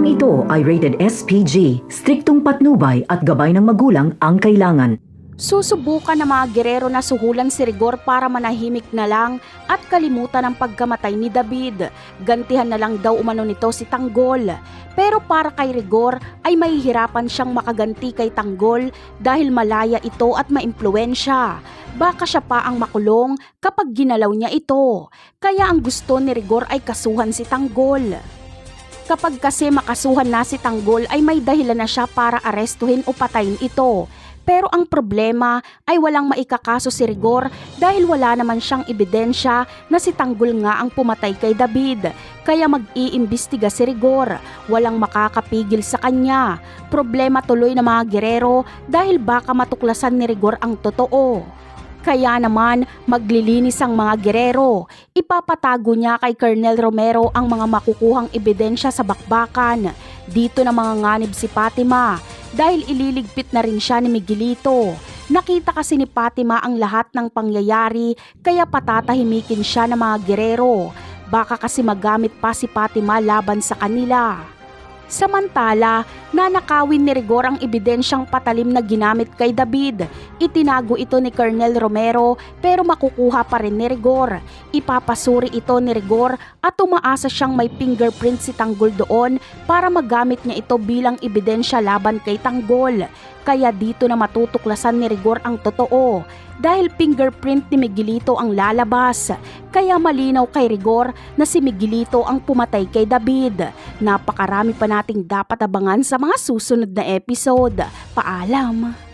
Programang ito ay rated SPG, striktong patnubay at gabay ng magulang ang kailangan. Susubukan ng mga gerero na suhulan si Rigor para manahimik na lang at kalimutan ang pagkamatay ni David. Gantihan na lang daw umano nito si Tanggol. Pero para kay Rigor ay mahihirapan siyang makaganti kay Tanggol dahil malaya ito at maimpluwensya. Baka siya pa ang makulong kapag ginalaw niya ito. Kaya ang gusto ni Rigor ay kasuhan si Tanggol. Kapag kasi makasuhan na si Tanggol ay may dahilan na siya para arestuhin o patayin ito. Pero ang problema ay walang maikakaso si Rigor dahil wala naman siyang ebidensya na si Tanggol nga ang pumatay kay David. Kaya mag-iimbestiga si Rigor. Walang makakapigil sa kanya. Problema tuloy ng mga gerero dahil baka matuklasan ni Rigor ang totoo. Kaya naman maglilinis ang mga gerero. Ipapatago niya kay Colonel Romero ang mga makukuhang ebidensya sa bakbakan. Dito na mga nganib si Fatima dahil ililigpit na rin siya ni Miguelito. Nakita kasi ni Fatima ang lahat ng pangyayari kaya patatahimikin siya ng mga gerero. Baka kasi magamit pa si Fatima laban sa kanila. Samantala, nanakawin ni Rigor ang ebidensyang patalim na ginamit kay David. Itinago ito ni Colonel Romero pero makukuha pa rin ni Rigor. Ipapasuri ito ni Rigor at umaasa siyang may fingerprint si Tanggol doon para magamit niya ito bilang ebidensya laban kay Tanggol. Kaya dito na matutuklasan ni Rigor ang totoo. Dahil fingerprint ni Miguelito ang lalabas. Kaya malinaw kay Rigor na si Miguelito ang pumatay kay David. Napakarami pa nating dapat abangan sa mga susunod na episode. Paalam!